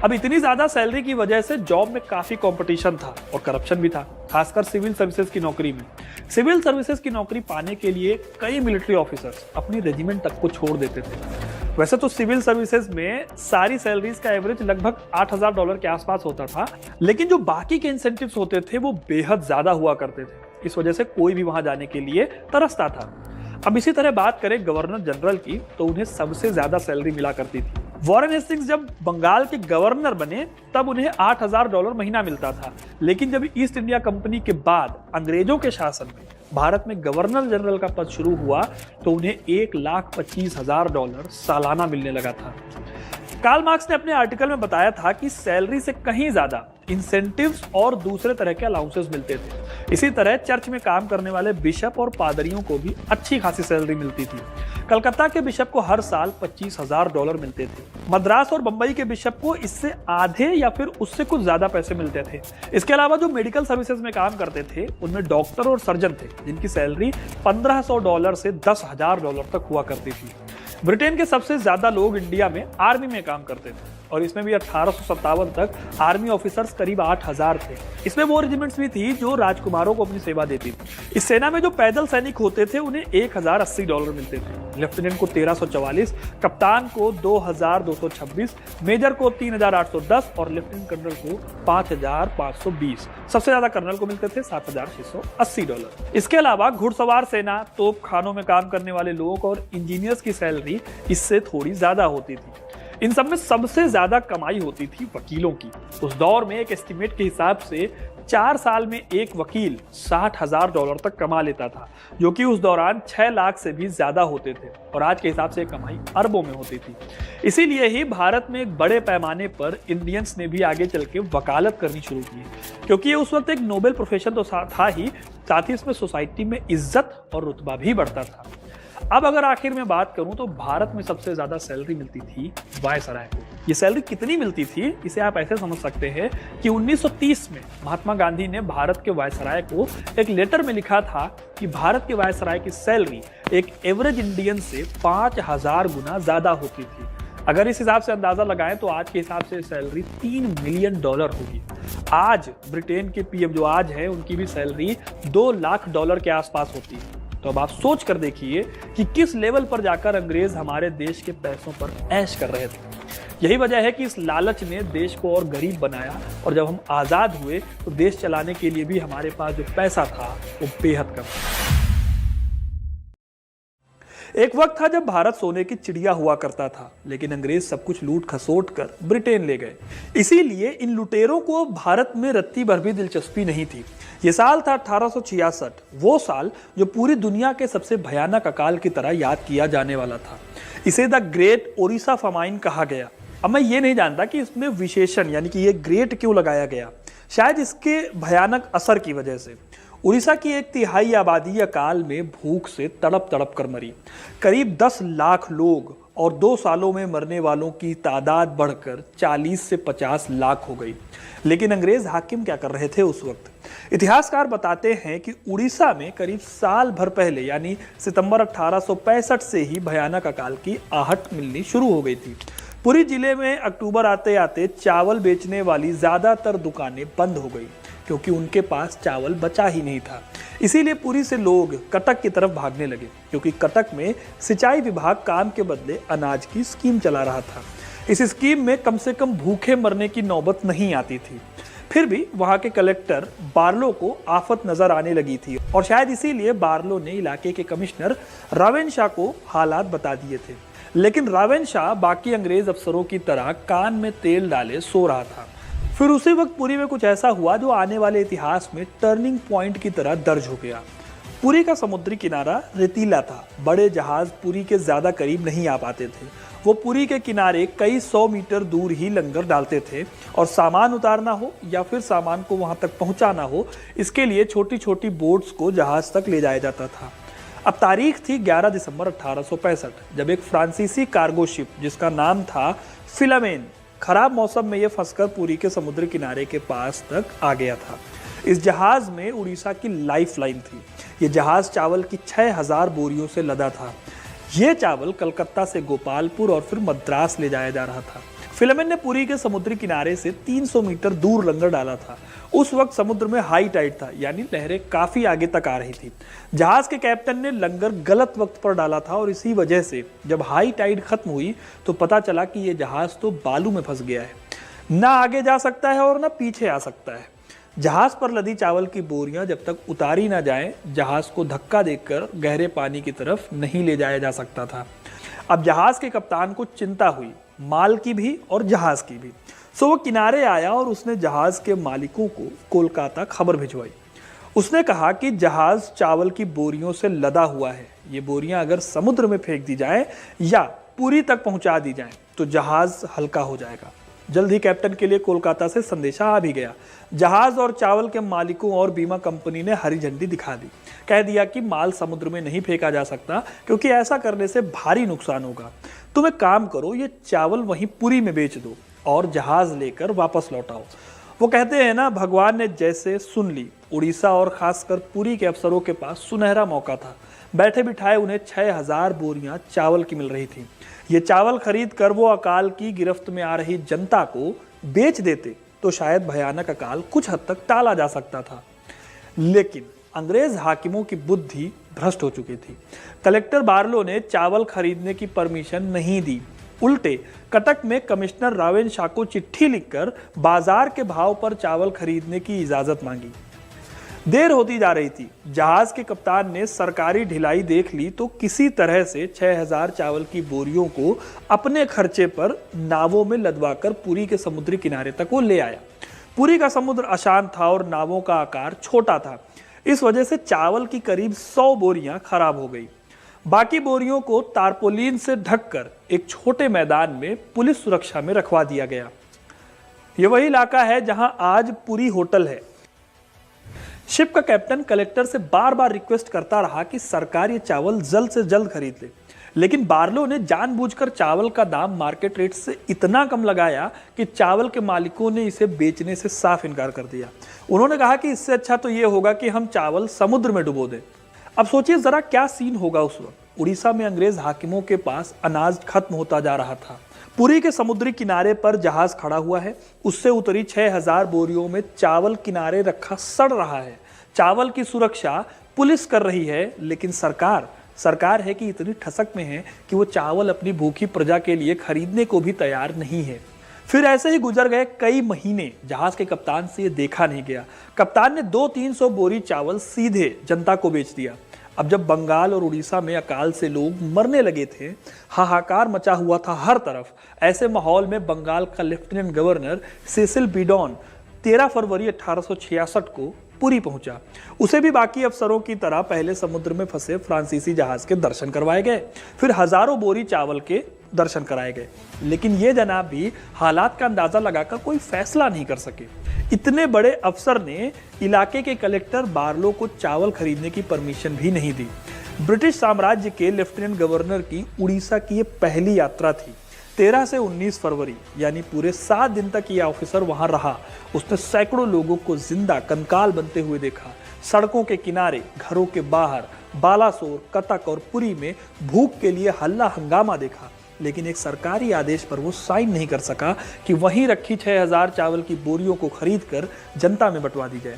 अब इतनी ज्यादा सैलरी की वजह से जॉब में काफी कंपटीशन था और करप्शन भी था, खासकर सिविल सर्विसेज की नौकरी में। सिविल सर्विसेज की नौकरी पाने के लिए कई मिलिट्री ऑफिसर्स अपनी रेजिमेंट तक को छोड़ देते थे। वैसे तो सिविल सर्विसेज में सारी सैलरीज का एवरेज लगभग $8,000 के आसपास होता था, लेकिन जो बाकी के इंसेंटिव्स होते थे वो बेहद ज्यादा हुआ करते थे। इस वजह से कोई भी वहां जाने के लिए तरसता था। अब इसी तरह बात करें गवर्नर जनरल की, तो उन्हें सबसे ज्यादा सैलरी मिला करती थी। वॉरेन हेस्टिंग्स जब बंगाल के गवर्नर बने तब उन्हें $8,000 महीना मिलता था, लेकिन जब ईस्ट इंडिया कंपनी के बाद अंग्रेजों के शासन में भारत में गवर्नर जनरल का पद शुरू हुआ तो उन्हें $1,25,000 सालाना मिलने लगा था। कार्ल मार्क्स ने अपने आर्टिकल में बताया था कि सैलरी से कहीं ज्यादा इंसेंटिव्स और दूसरे तरह के अलाउंसेस मिलते थे। इसी तरह चर्च में काम करने वाले बिशप और पादरियों को भी अच्छी खासी सैलरी मिलती थी। कलकत्ता के बिशप को हर साल $25,000 मिलते थे। मद्रास और बंबई के बिशप को इससे आधे या फिर उससे कुछ ज्यादा पैसे मिलते थे। इसके अलावा जो मेडिकल सर्विसेज में काम करते थे उनमें डॉक्टर और सर्जन थे, जिनकी सैलरी $1,500 से $10,000 तक हुआ करती थी। ब्रिटेन के सबसे ज्यादा लोग इंडिया में आर्मी में काम करते थे और इसमें भी 1857 तक आर्मी ऑफिसर्स करीब 8,000 थे। इसमें वो रेजिमेंट्स भी थी जो राजकुमारों को अपनी सेवा देती थी। इस सेना में जो पैदल सैनिक होते थे उन्हें $1,080 मिलते थे, लेफ्टिनेंट को 1,344, कप्तान को 2,226, मेजर को 3,810 और लेफ्टिनेंट कर्नल को 5,520। सबसे ज्यादा कर्नल को मिलते थे $7,680। इसके अलावा घुड़सवार सेना, तोप खानों में काम करने वाले लोग और इंजीनियर्स की सैलरी इससे थोड़ी ज्यादा होती थी। इन सब में सबसे ज्यादा कमाई होती थी वकीलों की। उस दौर में एक एस्टिमेट के हिसाब से 4 साल में एक वकील $60,000 तक कमा लेता था, जो कि उस दौरान 6 लाख से भी ज्यादा होते थे और आज के हिसाब से कमाई अरबों में होती थी। इसीलिए ही भारत में एक बड़े पैमाने पर इंडियंस ने भी आगे चल के वकालत करनी शुरू की, क्योंकि ये उस वक्त एक नोबेल प्रोफेशन तो था ही, साथ ही इसमें सोसाइटी में इज्जत और रुतबा भी बढ़ता था। अब अगर आखिर में बात करूं तो भारत में सबसे ज्यादा सैलरी मिलती थी वायसराय को। ये सैलरी कितनी मिलती थी इसे आप ऐसे समझ सकते हैं कि 1930 में महात्मा गांधी ने भारत के वायसराय को एक लेटर में लिखा था कि भारत के वायसराय की सैलरी एक एवरेज इंडियन से 5,000 गुना ज्यादा होती थी। अगर इस हिसाब से अंदाजा लगाएं तो आज के हिसाब से सैलरी $3 मिलियन होगी। आज ब्रिटेन के पीएम जो आज है उनकी भी सैलरी $2 लाख के आसपास होती है। तो अब आप सोच कर देखिए कि किस लेवल पर जाकर अंग्रेज हमारे देश के पैसों पर ऐश कर रहे थे। यही वजह है कि इस लालच ने देश को और गरीब बनाया और जब हम आजाद हुए तो देश चलाने के लिए भी हमारे पास जो पैसा था वो बेहद कम था। एक वक्त था जब भारत सोने की चिड़िया हुआ करता था, लेकिन अंग्रेज सब कुछ लूट खसोट कर ब्रिटेन ले गए। इसीलिए इन लुटेरों को भारत में रत्ती भर भी दिलचस्पी नहीं थी। ये साल था 1866, वो साल जो पूरी दुनिया के सबसे भयानक अकाल की तरह याद किया जाने वाला था। इसे द ग्रेट ओरिसा फमाइन कहा गया। अब मैं ये नहीं जानता कि इसमें विशेषण यानी कि ये ग्रेट क्यों लगाया गया, शायद इसके भयानक असर की वजह से। उड़ीसा की 1/3 आबादी अकाल में भूख से तड़प तड़प कर मरी। करीब 10 लाख लोग और 2 सालों में मरने वालों की तादाद बढ़कर 40 से 50 लाख हो गई। लेकिन अंग्रेज हाकिम क्या कर रहे थे उस वक्त? इतिहासकार बताते हैं कि उड़ीसा में करीब साल भर पहले यानी सितंबर 1865 से ही भयानक अकाल की आहट मिलनी शुरू हो गई थी। पुरी जिले में अक्टूबर आते आते चावल बेचने वाली ज्यादातर दुकानें बंद हो गई, क्योंकि उनके पास चावल बचा ही नहीं था। इसीलिए पुरी से लोग कटक की तरफ भागने लगे, क्योंकि कटक में सिंचाई विभाग काम के बदले अनाज की स्कीम चला रहा था। इस स्कीम में कम से कम भूखे मरने की नौबत नहीं आती थी। फिर भी वहां के कलेक्टर बार्लो को आफत नजर आने लगी थी और शायद इसीलिए बार्लो ने इलाके के कमिश्नर रावेनशा को हालात बता दिए थे। लेकिन रावेनशा बाकी अंग्रेज अफसरों की तरह कान में तेल डाले सो रहा था। फिर उसी वक्त पुरी में कुछ ऐसा हुआ जो आने वाले इतिहास में टर्निंग पॉइंट की तरह दर्ज हो गया। पुरी का समुद्री किनारा रेतीला था। बड़े जहाज पुरी के ज्यादा करीब नहीं आ पाते थे। वो पुरी के किनारे कई 100 मीटर दूर ही लंगर डालते थे और सामान उतारना हो या फिर सामान को वहां तक पहुंचाना हो, इसके लिए छोटी छोटी बोट्स को जहाज तक ले जाया जाता था। अब तारीख थी 11 दिसंबर 1865, जब एक फ्रांसीसी कार्गो शिप जिसका नाम था फिलामेन खराब मौसम में ये फंसकर पुरी के समुद्र किनारे के पास तक आ गया था। इस जहाज में उड़ीसा की लाइफलाइन थी। ये जहाज चावल की 6000 बोरियों से लदा था। ये चावल कलकत्ता से गोपालपुर और फिर मद्रास ले जाया जा रहा था। फिलामेन ने पुरी के समुद्री किनारे से 300 मीटर दूर लंगर डाला था। उस वक्त समुद्र में हाई टाइड था, यानी लहरें काफी आगे तक आ रही थी। जहाज के कैप्टन ने लंगर गलत वक्त पर डाला था और इसी वजह से जब हाई टाइड खत्म हुई तो पता चला कि यह जहाज तो बालू में फंस गया है, ना आगे जा सकता है और ना पीछे आ सकता है। जहाज पर लदी चावल की बोरियां जब तक उतारी ना जाएं, जहाज को धक्का देकर गहरे पानी की तरफ नहीं ले जाया जा सकता था। अब जहाज के कप्तान को चिंता हुई, माल की भी और जहाज की भी। सो वो किनारे आया और उसने जहाज के मालिकों को कोलकाता खबर भिजवाई। उसने कहा कि जहाज चावल की बोरियों से लदा हुआ है। ये बोरियां अगर समुद्र में फेंक दी जाएं या पुरी तक पहुंचा दी जाएं तो जहाज हल्का हो जाएगा। जल्द ही कैप्टन के लिए कोलकाता से संदेशा आ भी गया। जहाज और चावल के मालिकों और बीमा कंपनी ने हरी झंडी दिखा दी। कह दिया कि माल समुद्र में नहीं फेंका जा सकता, क्योंकि ऐसा करने से भारी नुकसान होगा। तुम एक काम करो, ये चावल वहीं पुरी में बेच दो और जहाज लेकर वापस लौटाओ। वो कहते हैं ना, भगवान ने जैसे सुन ली। उड़ीसा और खासकर पुरी के अफसरों के पास सुनहरा मौका था। बैठे बिठाए उन्हें 6000 बोरियां चावल की मिल रही थी। ये चावल खरीद कर वो अकाल की गिरफ्त में आ रही जनता को बेच देते तो शायद भयानक अकाल कुछ हद तक टाला जा सकता था। लेकिन अंग्रेज हाकिमों की बुद्धि भ्रष्ट हो चुकी थी। कलेक्टर बार्लो ने चावल खरीदने की परमिशन नहीं दी। उल्टे कटक में कमिश्नर रावेन शाह को चिट्ठी लिखकर बाजार के भाव पर चावल खरीदने की इजाजत मांगी। देर होती जा रही थी। जहाज के कप्तान ने सरकारी ढिलाई देख ली तो किसी तरह से 6000 चावल की बोरियों को अपने खर्चे पर नावों में लदवाकर पुरी के समुद्री किनारे तक वो ले आया। पुरी का समुद्र अशांत था और नावों का आकार छोटा था। इस वजह से चावल की करीब 100 बोरियां खराब हो गई। बाकी बोरियों को तारपोलिन से ढककर एक छोटे मैदान में पुलिस सुरक्षा में रखवा दिया गया। यह वही इलाका है जहां आज पुरी होटल है। शिप का कैप्टन कलेक्टर से बार बार रिक्वेस्ट करता रहा कि सरकार ये चावल जल्द से जल्द खरीद ले, लेकिन बार्लो ने जानबूझकर चावल का दाम मार्केट रेट से इतना कम लगाया कि चावल के मालिकों ने इसे बेचने से साफ इनकार कर दिया। उन्होंने कहा कि इससे अच्छा तो ये होगा कि हम चावल समुद्र में डुबो दें। अब सोचिए जरा क्या सीन होगा उस वक्त। उड़ीसा में अंग्रेज हाकिमों के पास अनाज खत्म होता जा रहा था। पुरी के समुद्री किनारे पर जहाज खड़ा हुआ है। उससे उतरी 6000 बोरियों में चावल किनारे रखा सड़ रहा है। चावल की सुरक्षा पुलिस कर रही है, लेकिन सरकार है कि इतनी ठसक में है कि वो चावल अपनी भूखी प्रजा के लिए खरीदने को भी तैयार नहीं है। फिर ऐसे ही गुजर गए कई महीने। जहाज के कप्तान से ये देखा नहीं गया। कप्तान ने 200-300 बोरी चावल सीधे जनता को बेच दिया। अब जब बंगाल और उड़ीसा में अकाल से लोग मरने लगे थे, हाहाकार मचा हुआ था हर तरफ। ऐसे माहौल में बंगाल का लेफ्टिनेंट गवर्नर सेसिल बीडॉन 13 फरवरी 1866 को पुरी पहुंचा। उसे भी बाकी अफसरों की तरह पहले समुद्र में फंसे फ्रांसीसी जहाज के दर्शन करवाए गए, फिर हजारों बोरी चावल के दर्शन कराए गए। लेकिन ये जनाब भी हालात का अंदाजा लगाकर कोई फैसला नहीं कर सके। इतने बड़े अफसर ने इलाके के कलेक्टर बार्लो को चावल खरीदने की परमिशन भी नहीं दी। ब्रिटिश साम्राज्य के लेफ्टिनेंट गवर्नर की उड़ीसा की ये पहली यात्रा थी। 13 से 19 फरवरी यानी पूरे 7 दिन तक ये ऑफिसर वहां रहा। उसने सैकड़ों लोगों को जिंदा कंकाल बनते हुए देखा। सड़कों के किनारे, घरों के बाहर, बालासोर, कटक और पुरी में भूख के लिए हल्ला हंगामा देखा। लेकिन एक सरकारी आदेश पर वो साइन नहीं कर सका कि वहीं रखी 6000 चावल की बोरियों को खरीदकर जनता में बंटवा दी जाए।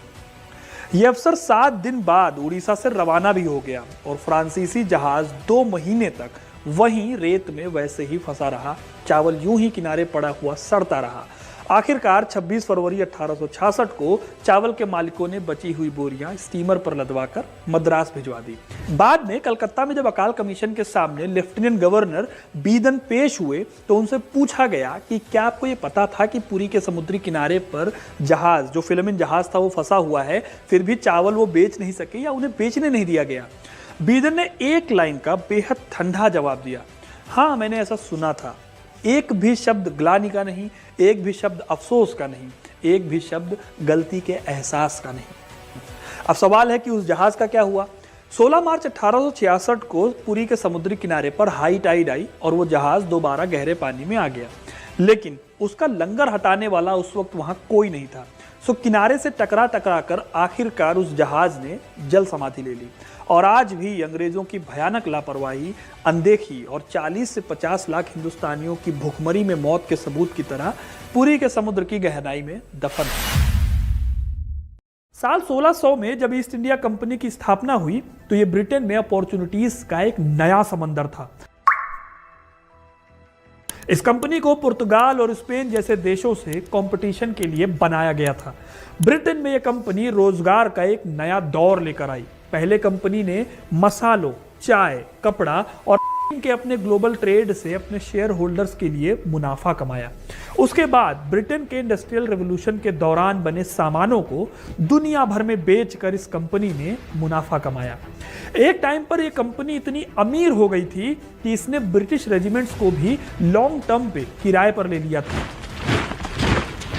ये अफसर 7 दिन बाद उड़ीसा से रवाना भी हो गया और फ्रांसीसी जहाज 2 महीने तक वहीं रेत में वैसे ही फंसा रहा। चावल यूं ही किनारे पड़ा हुआ सड़ता रहा। आखिरकार 26 फरवरी 1866 को चावल के मालिकों ने बची हुई बोरियां स्टीमर पर लदवाकर मद्रास भिजवा दी। बाद में कलकत्ता में जब अकाल कमीशन के सामने लेफ्टिनेंट गवर्नर बीदन पेश हुए तो उनसे पूछा गया कि क्या आपको ये पता था कि पुरी के समुद्री किनारे पर जहाज, जो फिलामेंट जहाज था, वो फंसा हुआ है, फिर भी चावल वो बेच नहीं सके या उन्हें बेचने नहीं दिया गया। बीदन ने एक लाइन का बेहद ठंडा जवाब दिया, हाँ मैंने ऐसा सुना था। एक भी शब्द ग्लानि का नहीं, एक भी शब्द अफसोस का नहीं, एक भी शब्द गलती के एहसास का नहीं। अब सवाल है कि उस जहाज का क्या हुआ। 16 मार्च 1866 को पुरी के समुद्री किनारे पर हाई टाइड आई और वो जहाज दोबारा गहरे पानी में आ गया, लेकिन उसका लंगर हटाने वाला उस वक्त वहां कोई नहीं था। सो किनारे से टकरा कर आखिरकार उस जहाज ने जल समाधि ले ली। और आज भी अंग्रेजों की भयानक लापरवाही, अनदेखी और 40 से 50 लाख हिंदुस्तानियों की भूखमरी में मौत के सबूत की तरह पुरी के समुद्र की गहराई में दफन है। साल 1600 में जब ईस्ट इंडिया कंपनी की स्थापना हुई तो ये ब्रिटेन में अपॉर्चुनिटीज का एक नया समंदर था। इस कंपनी को पुर्तगाल और स्पेन जैसे देशों से कंपटीशन के लिए बनाया गया था। ब्रिटेन में यह कंपनी रोजगार का एक नया दौर लेकर आई। पहले कंपनी ने मसालों, चाय, कपड़ा और के अपने ग्लोबल ट्रेड से अपने शेयर होल्डर्स के लिए मुनाफा कमाया। उसके बाद ब्रिटेन के इंडस्ट्रियल रेवोल्यूशन के दौरान बने सामानों को दुनिया भर में बेचकर इस कंपनी ने मुनाफा कमाया। एक टाइम पर यह कंपनी इतनी अमीर हो गई थी कि इसने ब्रिटिश रेजिमेंट्स को भी लॉन्ग टर्म पे किराए पर ले लिया था।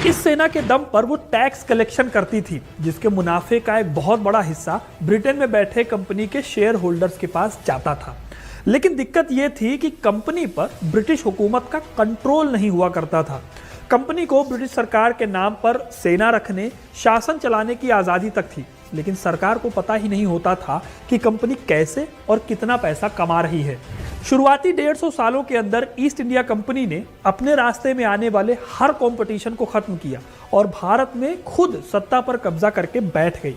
इस सेना के दम पर वो टैक्स कलेक्शन करती थी, जिसके मुनाफे का एक बहुत बड़ा हिस्सा ब्रिटेन में बैठे कंपनी के शेयर होल्डर्स के पास जाता था। लेकिन दिक्कत यह थी कि कंपनी पर ब्रिटिश हुकूमत का कंट्रोल नहीं हुआ करता था। कंपनी को ब्रिटिश सरकार के नाम पर सेना रखने, शासन चलाने की आज़ादी तक थी, लेकिन सरकार को पता ही नहीं होता था कि कंपनी कैसे और कितना पैसा कमा रही है। शुरुआती 150 सालों के अंदर ईस्ट इंडिया कंपनी ने अपने रास्ते में आने वाले हर कंपटीशन को खत्म किया और भारत में खुद सत्ता पर कब्जा करके बैठ गई।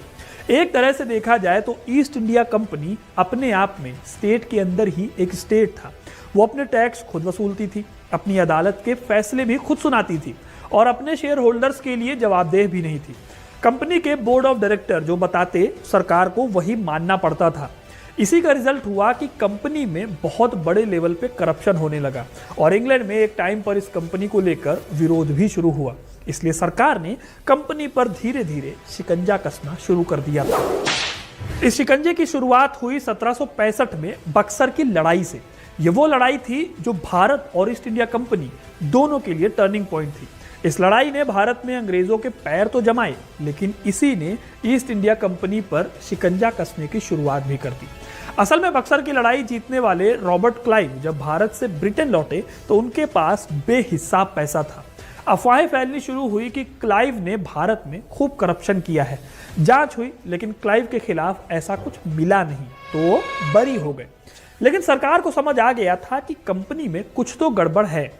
एक तरह से देखा जाए तो ईस्ट इंडिया कंपनी अपने आप में स्टेट के अंदर ही एक स्टेट था। वो अपने टैक्स खुद वसूलती थी, अपनी अदालत के फैसले भी खुद सुनाती थी और अपने शेयर होल्डर्स के लिए जवाबदेह भी नहीं थी। कंपनी के बोर्ड ऑफ डायरेक्टर जो बताते, सरकार को वही मानना पड़ता था। इसी का रिजल्ट हुआ कि कंपनी में बहुत बड़े लेवल पे करप्शन होने लगा और इंग्लैंड में एक टाइम पर इस कंपनी को लेकर विरोध भी शुरू हुआ। इसलिए सरकार ने कंपनी पर धीरे धीरे शिकंजा कसना शुरू कर दिया था। इस शिकंजे की शुरुआत हुई 1765 में बक्सर की लड़ाई से। ये वो लड़ाई थी जो भारत और ईस्ट इंडिया कंपनी दोनों के लिए टर्निंग पॉइंट थी। इस लड़ाई ने भारत में अंग्रेजों के पैर तो जमाए, लेकिन इसी ने ईस्ट इंडिया कंपनी पर शिकंजा कसने की शुरुआत भी कर दी। असल में बक्सर की लड़ाई जीतने वाले रॉबर्ट क्लाइव जब भारत से ब्रिटेन लौटे तो उनके पास बेहिसाब पैसा था। अफवाहें फैलनी शुरू हुई कि क्लाइव ने भारत में खूब करप्शन किया है। जांच हुई, लेकिन क्लाइव के खिलाफ ऐसा कुछ मिला नहीं, तो वो बरी हो गए। लेकिन सरकार को समझ आ गया था कि कंपनी में कुछ तो गड़बड़ है।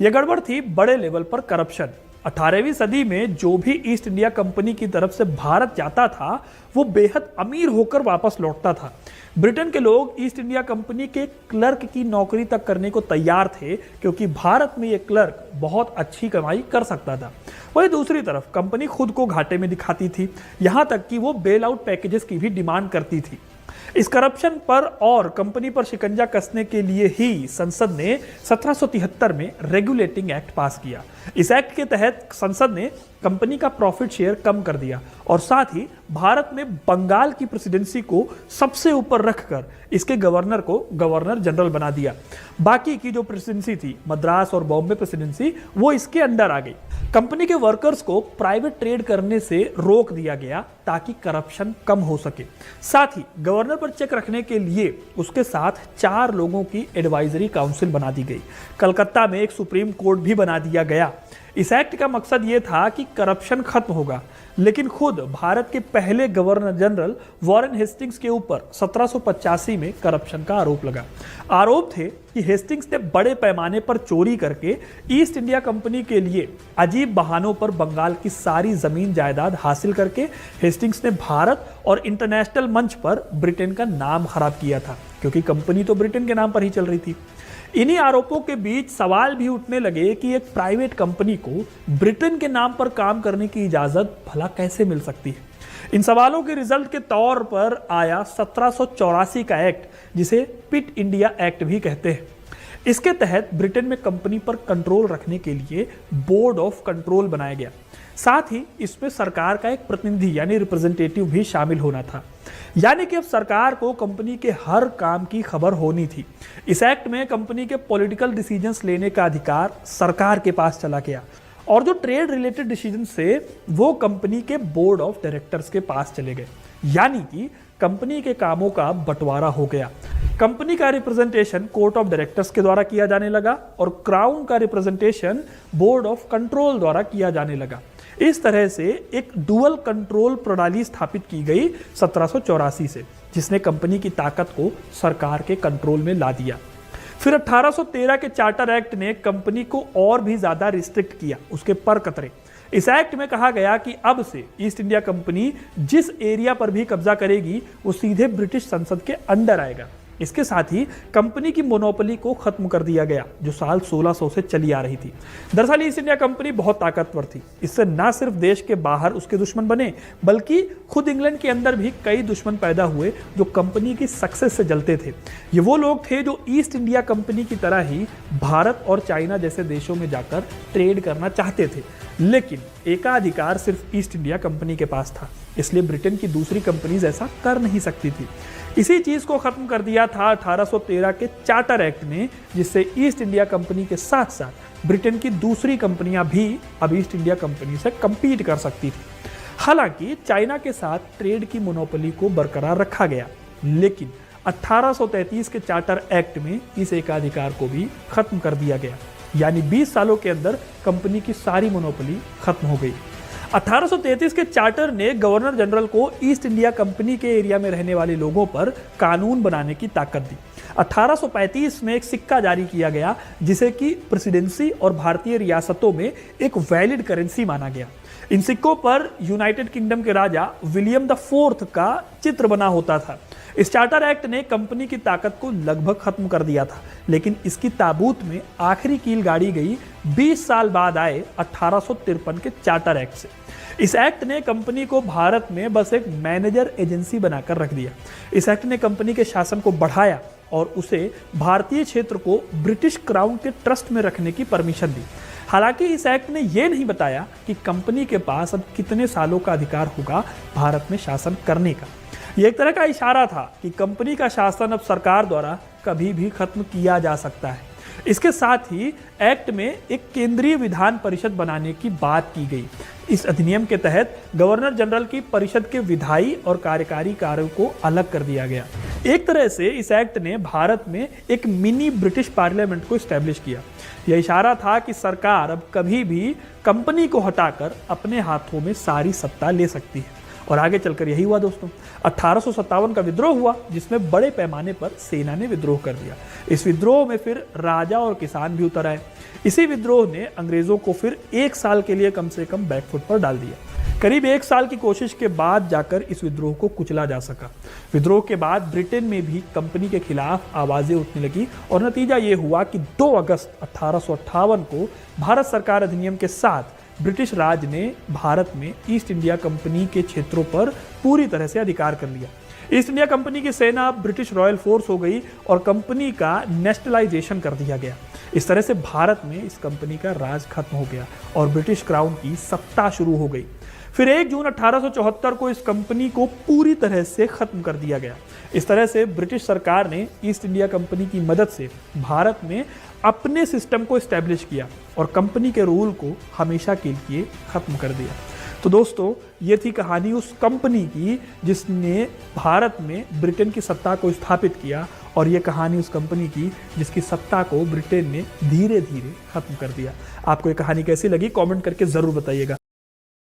यह गड़बड़ थी बड़े लेवल पर करप्शन। 18वीं सदी में जो भी ईस्ट इंडिया कंपनी की तरफ से भारत जाता था वो बेहद अमीर होकर वापस लौटता था। ब्रिटेन के लोग ईस्ट इंडिया कंपनी के क्लर्क की नौकरी तक करने को तैयार थे, क्योंकि भारत में ये क्लर्क बहुत अच्छी कमाई कर सकता था। वहीं दूसरी तरफ कंपनी खुद को घाटे में दिखाती थी, यहाँ तक कि वो बेल आउट पैकेजेस की भी डिमांड करती थी। इस करप्शन पर और कंपनी पर शिकंजा कसने के लिए ही संसद ने 1773 में रेगुलेटिंग एक्ट पास किया। इस एक्ट के तहत संसद ने कंपनी का प्रॉफिट शेयर कम कर दिया और साथ ही भारत में बंगाल की प्रेसिडेंसी को सबसे ऊपर रखकर इसके गवर्नर को गवर्नर जनरल बना दिया। बाकी की जो प्रेसिडेंसी थी, मद्रास और बॉम्बे प्रेसिडेंसी, वो इसके अंडर आ गई। कंपनी के वर्कर्स को प्राइवेट ट्रेड करने से रोक दिया गया ताकि करप्शन कम हो सके। साथ ही गवर्नर पर चेक रखने के लिए उसके साथ 4 लोगों की एडवाइजरी काउंसिल बना दी गई। कलकत्ता में एक सुप्रीम कोर्ट भी बना दिया गया। इस एक्ट का मकसद ये था कि करप्शन खत्म होगा, लेकिन खुद भारत के पहले गवर्नर जनरल वॉरेन हेस्टिंग्स के ऊपर 1785 में करप्शन का आरोप लगा। आरोप थे कि हेस्टिंग्स ने बड़े पैमाने पर चोरी करके ईस्ट इंडिया कंपनी के लिए अजीब बहानों पर बंगाल की सारी जमीन जायदाद हासिल करके हेस्टिंग्स ने भारत और इंटरनेशनल मंच पर ब्रिटेन का नाम खराब किया था, क्योंकि कंपनी तो ब्रिटेन के नाम पर ही चल रही थी। इन्हीं आरोपों के बीच सवाल भी उठने लगे कि एक प्राइवेट कंपनी को ब्रिटेन के नाम पर काम करने की इजाजत भला कैसे मिल सकती है। इन सवालों के रिजल्ट के तौर पर आया 1784 का एक्ट, जिसे पिट इंडिया एक्ट भी कहते हैं। इसके तहत ब्रिटेन में कंपनी पर कंट्रोल रखने के लिए बोर्ड ऑफ कंट्रोल बनाया गया। साथ ही इसमें सरकार का एक प्रतिनिधि यानी रिप्रेजेंटेटिव भी शामिल होना था। यानी कि अब सरकार को कंपनी के हर काम की खबर होनी थी। इस एक्ट में कंपनी के पॉलिटिकल डिसीजंस लेने का अधिकार सरकार के पास चला गया और जो ट्रेड रिलेटेड डिसीजन से वो कंपनी के बोर्ड ऑफ डायरेक्टर्स के पास चले गए। यानी कि कंपनी के कामों का बंटवारा हो गया। कंपनी का रिप्रेजेंटेशन कोर्ट ऑफ डायरेक्टर्स के द्वारा किया जाने लगा और क्राउन का रिप्रेजेंटेशन बोर्ड ऑफ कंट्रोल द्वारा किया जाने लगा। इस तरह से एक डुअल कंट्रोल प्रणाली स्थापित की गई 1784 से, जिसने कंपनी की ताकत को सरकार के कंट्रोल में ला दिया। फिर 1813 के चार्टर एक्ट ने कंपनी को और भी ज्यादा रिस्ट्रिक्ट किया, उसके पर कतरे। इस एक्ट में कहा गया कि अब से ईस्ट इंडिया कंपनी जिस एरिया पर भी कब्जा करेगी वो सीधे ब्रिटिश संसद के अंडर आएगा। इसके साथ ही कंपनी की मोनोपोली को खत्म कर दिया गया जो साल 1600 से चली आ रही थी। दरअसल ईस्ट इंडिया कंपनी बहुत ताकतवर थी। इससे न सिर्फ देश के बाहर उसके दुश्मन बने बल्कि खुद इंग्लैंड के अंदर भी कई दुश्मन पैदा हुए जो कंपनी की सक्सेस से जलते थे। ये वो लोग थे जो ईस्ट इंडिया कंपनी की तरह ही भारत और चाइना जैसे देशों में जाकर ट्रेड करना चाहते थे, लेकिन एकाधिकार सिर्फ ईस्ट इंडिया कंपनी के पास था, इसलिए ब्रिटेन की दूसरी कंपनीज ऐसा कर नहीं सकती थी। इसी चीज को खत्म कर दिया था 1813 के चार्टर एक्ट ने, जिससे ईस्ट इंडिया कंपनी के साथ साथ ब्रिटेन की दूसरी कंपनियां भी अब ईस्ट इंडिया कंपनी से कंपीट कर सकती थी। हालांकि चाइना के साथ ट्रेड की मोनोपोली को बरकरार रखा गया, लेकिन 1833 के चार्टर एक्ट में इस एकाधिकार को भी खत्म कर दिया गया, यानी 20 सालों के अंदर कंपनी की सारी मोनोपोली खत्म हो गई। 1833 के चार्टर ने गवर्नर जनरल को ईस्ट इंडिया कंपनी के एरिया में रहने वाले लोगों पर कानून बनाने की ताकत दी। 1835 में एक सिक्का जारी किया गया जिसे कि प्रेसिडेंसी और भारतीय रियासतों में एक वैलिड करेंसी माना गया। इन सिक्कों पर यूनाइटेड किंगडम के राजा विलियम द फोर्थ का चित्र बना होता था। इस चार्टर एक्ट ने कंपनी की ताकत को लगभग खत्म कर दिया था, लेकिन इसकी ताबूत में आखिरी कील गाड़ी गई 20 साल बाद आए 1853 के चार्टर एक्ट से। इस एक्ट ने कंपनी को भारत में बस एक मैनेजर एजेंसी बनाकर रख दिया। इस एक्ट ने कंपनी के शासन को बढ़ाया और उसे भारतीय क्षेत्र को ब्रिटिश क्राउन के ट्रस्ट में रखने की परमिशन दी। हालांकि इस एक्ट ने यह नहीं बताया कि कंपनी के पास अब कितने सालों का अधिकार होगा भारत में शासन करने का। यह एक तरह का इशारा था कि कंपनी का शासन अब सरकार द्वारा कभी भी खत्म किया जा सकता है। इसके साथ ही एक्ट में एक केंद्रीय विधान परिषद बनाने की बात की गई। इस अधिनियम के तहत गवर्नर जनरल की परिषद के विधायी और कार्यकारी कार्यों को अलग कर दिया गया। एक तरह से इस एक्ट ने भारत में एक मिनी ब्रिटिश पार्लियामेंट को स्टैब्लिश किया। यह इशारा था कि सरकार अब कभी भी कंपनी को हटाकर अपने हाथों में सारी सत्ता ले सकती है। और आगे चलकर यही हुआ दोस्तों। 1857 का विद्रोह हुआ जिसमें बड़े पैमाने पर सेना ने विद्रोह कर दिया। इस विद्रोह में फिर राजा और किसान भी उतर आए। इसी विद्रोह ने अंग्रेजों को फिर 1 साल के लिए कम से कम बैकफुट पर डाल दिया। करीब 1 साल की कोशिश के बाद जाकर इस विद्रोह को कुचला जा सका। विद्रोह के बाद ब्रिटेन में भी कंपनी के खिलाफ आवाजें उठने लगी और नतीजा ये हुआ कि 2 अगस्त 1858 को भारत सरकार अधिनियम के साथ ब्रिटिश राज ने भारत में ईस्ट इंडिया कंपनी के क्षेत्रों पर पूरी तरह से अधिकार कर लिया। ईस्ट इंडिया कंपनी की सेना ब्रिटिश रॉयल फोर्स हो गई और कंपनी का नेशनलाइजेशन कर दिया गया। इस तरह से भारत में इस कंपनी का राज खत्म हो गया और ब्रिटिश क्राउन की सत्ता शुरू हो गई। फिर 1 जून 1874 को इस कंपनी को पूरी तरह से खत्म कर दिया गया। इस तरह से ब्रिटिश सरकार ने ईस्ट इंडिया कंपनी की मदद से भारत में अपने सिस्टम को एस्टेब्लिश किया और कंपनी के रूल को हमेशा के लिए खत्म कर दिया। तो दोस्तों, ये थी कहानी उस कंपनी की जिसने भारत में ब्रिटेन की सत्ता को स्थापित किया, और ये कहानी उस कंपनी की जिसकी सत्ता को ब्रिटेन ने धीरे धीरे खत्म कर दिया। आपको ये कहानी कैसी लगी कमेंट करके ज़रूर बताइएगा।